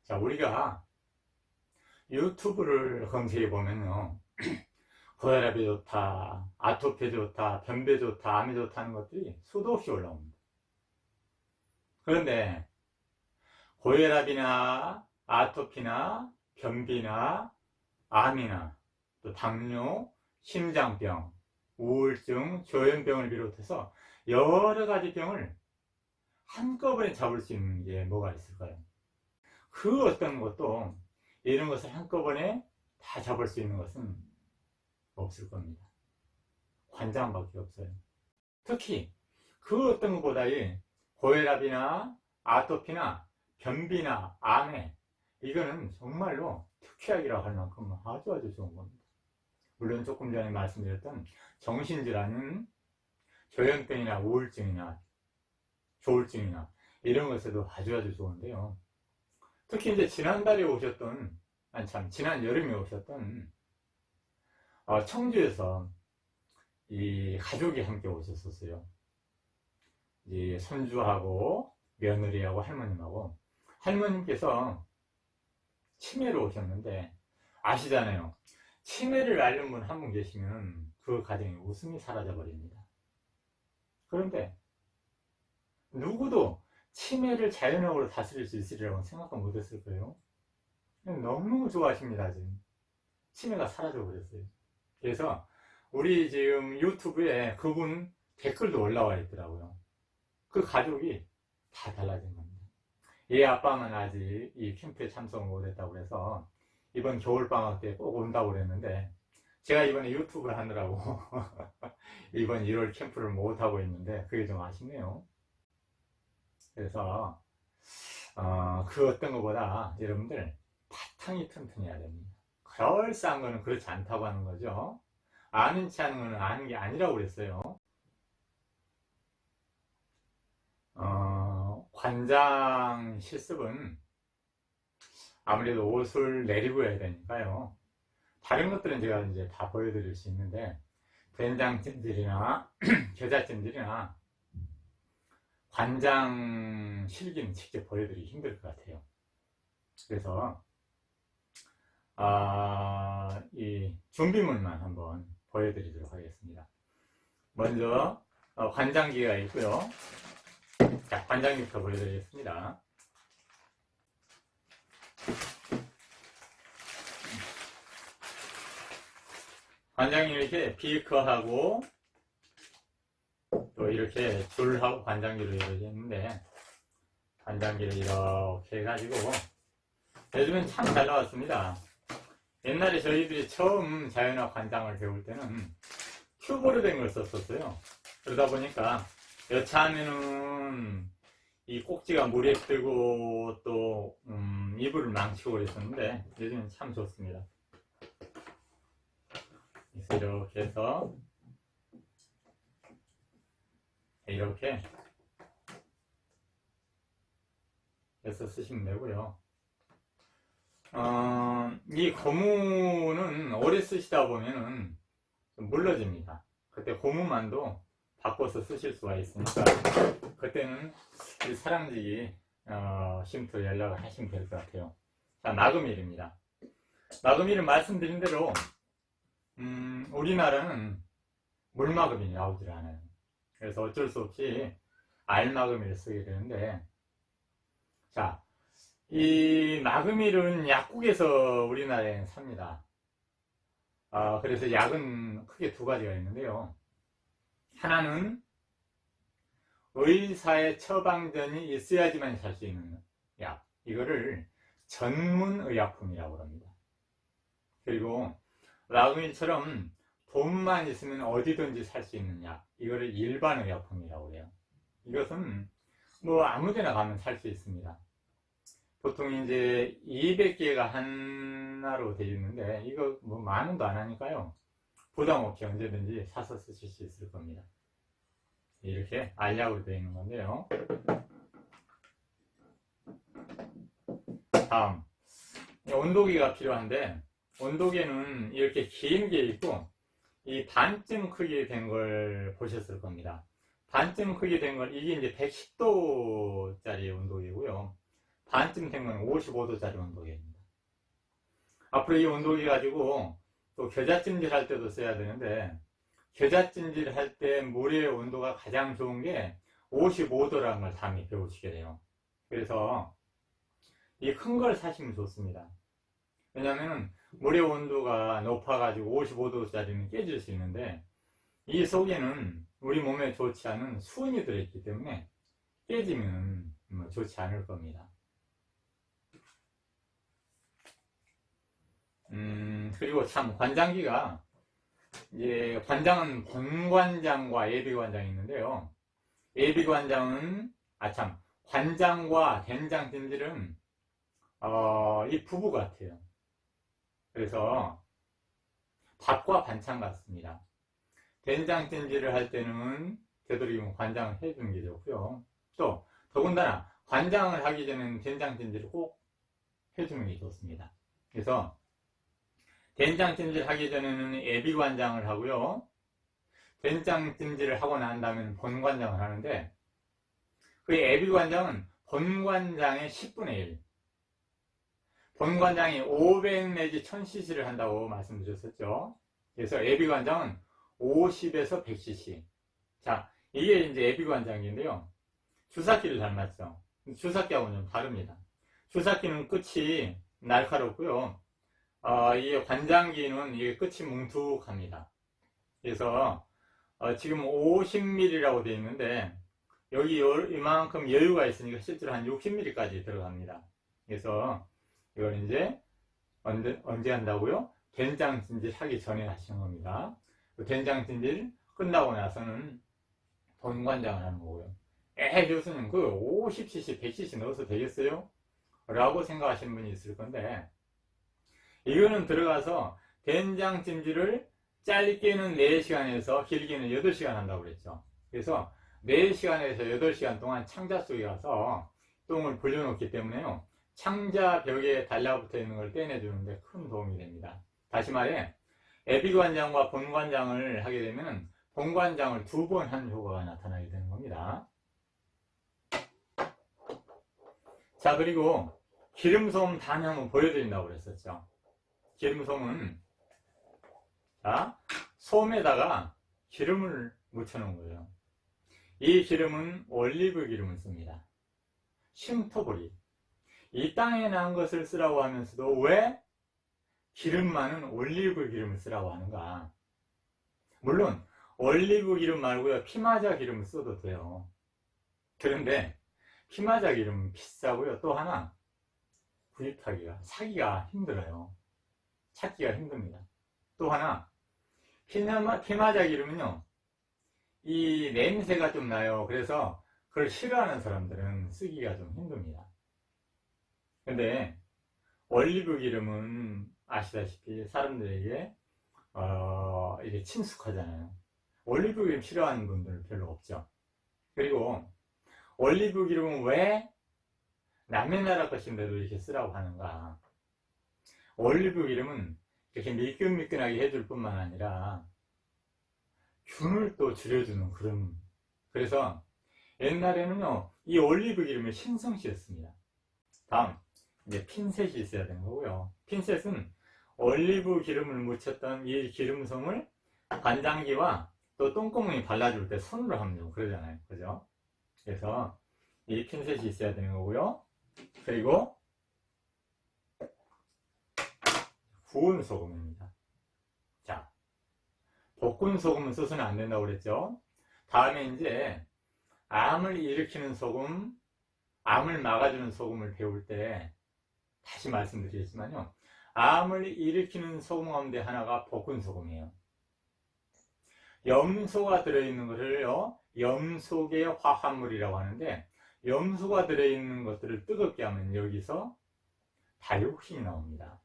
자, 우리가 유튜브를 검색해 보면요. 고혈압이 좋다, 아토피 좋다, 변비 좋다, 암이 좋다는 것들이 수도 없이 올라옵니다. 그런데 고혈압이나 아토피나 변비나 암이나 또 당뇨, 심장병, 우울증, 조현병을 비롯해서 여러 가지 병을 한꺼번에 잡을 수 있는 게 뭐가 있을까요? 그 어떤 것도 이런 것을 한꺼번에 다 잡을 수 있는 것은 없을 겁니다. 관장밖에 없어요. 특히 그 어떤 것보다 이 고혈압이나 아토피나 변비나 암에 이거는 정말로 특효약이라고 할 만큼 아주 좋은 겁니다. 물론 조금 전에 말씀드렸던 정신질환은 조현병이나 우울증이나 조울증이나 이런 것에도 아주 좋은데요. 특히 이제 지난달에 오셨던, 지난 여름에 오셨던 청주에서 이 가족이 함께 오셨었어요. 이 손주하고 며느리하고 할머님하고, 할머님께서 치매로 오셨는데 아시잖아요. 치매를 앓는 분 한 분 계시면 그 가정에 웃음이 사라져 버립니다. 그런데 누구도 치매를 자연적으로 다스릴 수 있으리라고 생각 못했을 거예요. 너무 좋아하십니다. 지금 치매가 사라져 버렸어요. 그래서 우리 지금 유튜브에 그분 댓글도 올라와 있더라고요. 그 가족이 다 달라진 겁니다. 얘 아빠는 아직 이 캠프에 참석을 못했다고 해서 이번 겨울방학 때 꼭 온다고 그랬는데, 제가 이번에 유튜브를 하느라고 이번 1월 캠프를 못하고 있는데 그게 좀 아쉽네요. 그래서 그 어떤 것보다 여러분들 바탕이 튼튼해야 됩니다. 그럴싸한 거는 그렇지 않다고 하는 거죠. 아는 체 하는 거는 아는 게 아니라고 그랬어요. 관장 실습은 아무래도 옷을 내리고 해야 되니까요. 다른 것들은 제가 이제 다 보여드릴 수 있는데, 된장찜질이나 겨자찜질이나 관장 실기는 직접 보여드리기 힘들 것 같아요. 그래서 이 준비물만 한번 보여드리도록 하겠습니다. 먼저 관장기가 있고요. 자, 관장기부터 보여드리겠습니다. 관장기 이렇게 비커하고 또 이렇게 줄하고 관장기로 이루어져 있는데, 관장기를 이렇게 해가지고 요즘엔 참 잘 나왔습니다. 옛날에 저희들이 처음 자연학 관장을 배울 때는 큐브로 된 걸 썼었어요. 그러다 보니까 여차하면은 이 꼭지가 물에 뜨고 또 이불을 망치고 그랬었는데, 요즘은 참 좋습니다. 이렇게 해서 이렇게 해서 쓰시면 되고요. 이 고무는 오래 쓰시다 보면은 좀 물러집니다. 그때 고무만도 바꿔서 쓰실 수가 있으니까 그때는 이 사랑지기 쉼터 연락을 하시면 될 것 같아요. 자, 마금일입니다. 마금일은 말씀드린 대로 우리나라는 물마금이 나오질 않아요. 그래서 어쩔 수 없이 알마금이를 쓰게 되는데, 자, 이 마금일은 약국에서 우리나라에 삽니다. 그래서 약은 크게 두 가지가 있는데요. 하나는 의사의 처방전이 있어야지만 살 수 있는 약, 이거를 전문의약품이라고 합니다. 그리고 마금일처럼 돈만 있으면 어디든지 살 수 있는 약, 이거를 일반의약품이라고 해요. 이것은 뭐 아무데나 가면 살 수 있습니다. 보통 이제 200개가 하나로 되어 있는데, 이거 뭐 만 원도 안 하니까요. 부담 없이 언제든지 사서 쓰실 수 있을 겁니다. 이렇게 알약으로 되어 있는 건데요. 다음, 온도계가 필요한데, 온도계는 이렇게 긴 게 있고, 이 반쯤 크기 된 걸 보셨을 겁니다. 반쯤 크기 된 걸, 이게 이제 110도짜리 온도이고요. 반쯤 되면 55도짜리 온도계입니다. 앞으로 이 온도계 가지고 또 겨자찜질 할 때도 써야 되는데, 겨자찜질 할 때 물의 온도가 가장 좋은 게 55도라는 걸 다음에 배우시게 돼요. 그래서 이 큰 걸 사시면 좋습니다. 왜냐하면 물의 온도가 높아가지고 55도짜리는 깨질 수 있는데, 이 속에는 우리 몸에 좋지 않은 수은이 들어있기 때문에 깨지면 좋지 않을 겁니다. 그리고 참 관장기가, 이제 관장은 본관장과 예비관장이 있는데요. 예비관장은 관장과 된장찜질은 이 부부 같아요. 그래서 밥과 반찬 같습니다. 된장찜질을 할 때는 되도록이면 관장을 해주는 게 좋고요. 또 더군다나 관장을 하기 전에는 된장찜질을 꼭 해주는 게 좋습니다. 그래서 된장찜질 하기 전에는 예비관장을 하고요. 된장찜질을 하고 난 다음에는 본관장을 하는데, 그 예비관장은 본관장의 10분의 1. 본관장이 500 내지 1000cc를 한다고 말씀드렸었죠. 그래서 예비관장은 50에서 100cc. 자, 이게 이제 예비관장인데요. 주사기를 닮았죠. 주사기하고는 좀 다릅니다. 주사기는 끝이 날카롭고요. 이 관장기는 이게 끝이 뭉툭합니다. 그래서 지금 50mm라고 되어 있는데, 여기 이만큼 여유가 있으니까 실제로 한 60mm까지 들어갑니다. 그래서 이걸 이제 언제 한다고요? 된장찜질 하기 전에 하시는 겁니다. 된장찜질 끝나고 나서는 본관장을 하는 거고요. 교수님, 그 50cc, 100cc 넣어서 되겠어요? 라고 생각하시는 분이 있을 건데, 이거는 들어가서 된장찜질을 짧게는 4시간에서 길게는 8시간 한다고 그랬죠. 그래서 4시간에서 8시간 동안 창자 속에 가서 똥을 불려놓기 때문에요, 창자 벽에 달라붙어 있는 걸 떼내주는데 큰 도움이 됩니다. 다시 말해, 예비관장과 본관장을 하게 되면 본관장을 2번 한 효과가 나타나게 되는 겁니다. 자, 그리고 기름솜 다음에 한번 보여드린다고 그랬었죠. 기름솜은, 자, 솜에다가 기름을 묻혀놓은 거예요. 이 기름은 올리브 기름을 씁니다. 쉼터보리. 이 땅에 난 것을 쓰라고 하면서도 왜 기름 많은 올리브 기름을 쓰라고 하는가? 물론 올리브 기름 말고요, 피마자 기름을 써도 돼요. 그런데 피마자 기름은 비싸고요, 또 하나 구입하기가, 사기가 힘들어요. 찾기가 힘듭니다. 또 하나, 피마자 기름은요, 이 냄새가 좀 나요. 그래서 그걸 싫어하는 사람들은 쓰기가 좀 힘듭니다. 근데 올리브 기름은 아시다시피 사람들에게 이제 친숙하잖아요. 올리브 기름 싫어하는 분들 별로 없죠. 그리고 올리브 기름은 왜 남의 나라 것인데도 이렇게 쓰라고 하는가? 올리브 기름은 이렇게 미끈미끈하게 해줄 뿐만 아니라 균을 또 줄여주는 그런, 그래서 옛날에는요, 이 올리브 기름을 신성시했습니다. 다음, 이제 핀셋이 있어야 되는 거고요. 핀셋은 올리브 기름을 묻혔던 이 기름솜을 관장기와 또 똥구멍이 발라줄 때 손으로 하면 그러잖아요. 그죠? 그래서 이 핀셋이 있어야 되는 거고요. 그리고 구운 소금입니다. 자, 볶은 소금은 써서는 안 된다고 그랬죠? 다음에 이제 암을 일으키는 소금, 암을 막아주는 소금을 배울 때 다시 말씀드리겠지만요, 암을 일으키는 소금 가운데 하나가 볶은 소금이에요. 염소가 들어있는 것을요, 염소계 화합물이라고 하는데, 염소가 들어있는 것들을 뜨겁게 하면 여기서 다이옥신이 나옵니다.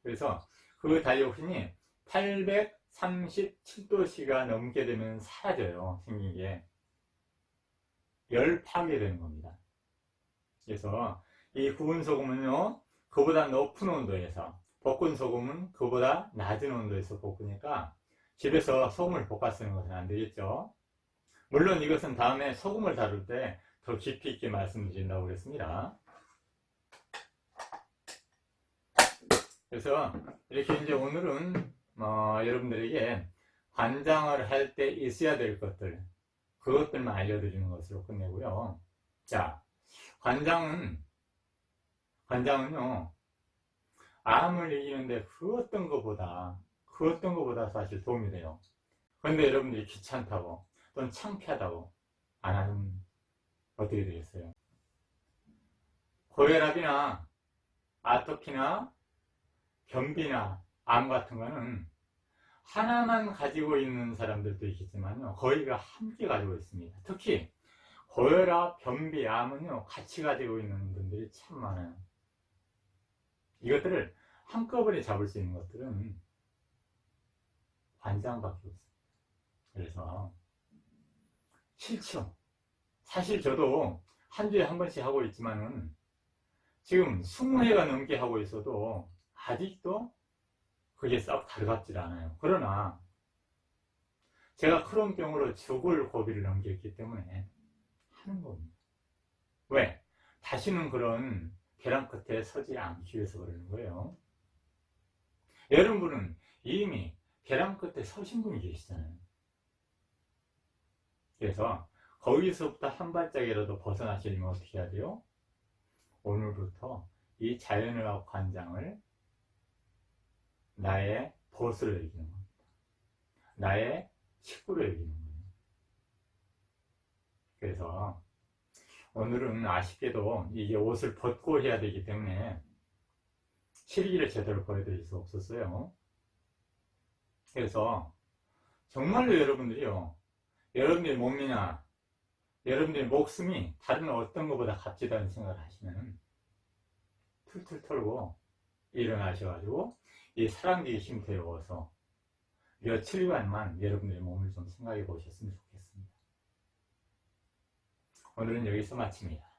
그래서 그 다이옥신이 837도씨가 넘게 되면 사라져요. 생긴 게 열 파괴되는 겁니다. 그래서 이 구운 소금은요, 그보다 높은 온도에서, 볶은 소금은 그보다 낮은 온도에서 볶으니까 집에서 소금을 볶아 쓰는 것은 안 되겠죠. 물론 이것은 다음에 소금을 다룰 때 더 깊이 있게 말씀드린다고 그랬습니다. 그래서 이렇게 이제 오늘은 여러분들에게 관장을 할 때 있어야 될 것들, 그것들만 알려드리는 것으로 끝내고요. 자, 관장은요, 암을 이기는데 그 어떤 것보다 사실 도움이 돼요. 그런데 여러분들이 귀찮다고 또는 창피하다고 안 하면 어떻게 되겠어요? 고혈압이나 아토피나 변비나 암 같은 거는 하나만 가지고 있는 사람들도 있겠지만요, 거의가 함께 가지고 있습니다. 특히 고혈압, 변비, 암은요, 같이 가지고 있는 분들이 참 많아요. 이것들을 한꺼번에 잡을 수 있는 것들은 관장밖에 없습니다. 그래서 싫죠. 사실 저도 한 주에 한 번씩 하고 있지만은 지금 20회가 넘게 하고 있어도 아직도 그게 썩 달갑질 않아요. 그러나 제가 크론병으로 죽을 고비를 넘겼기 때문에 하는 겁니다. 왜? 다시는 그런 벼랑 끝에 서지 않기 위해서 그러는 거예요. 여러분은 이미 벼랑 끝에 서신 분이 계시잖아요. 그래서 거기서부터 한 발짝이라도 벗어나시려면 어떻게 해야 돼요? 오늘부터 이 자연의학 관장을 나의 보스로 여기는 겁니다. 나의 식구로 여기는 거예요. 그래서 오늘은 아쉽게도 이게 옷을 벗고 해야 되기 때문에 실기를 제대로 보여드릴 수 없었어요. 그래서 정말로 여러분들이요, 여러분들의 몸이나 여러분들의 목숨이 다른 어떤 것보다 값지다는 생각을 하시면 툴툴 털고 일어나셔가지고 이 사랑기의 힘 배워서 며칠간만 여러분들의 몸을 좀 생각해 보셨으면 좋겠습니다. 오늘은 여기서 마칩니다.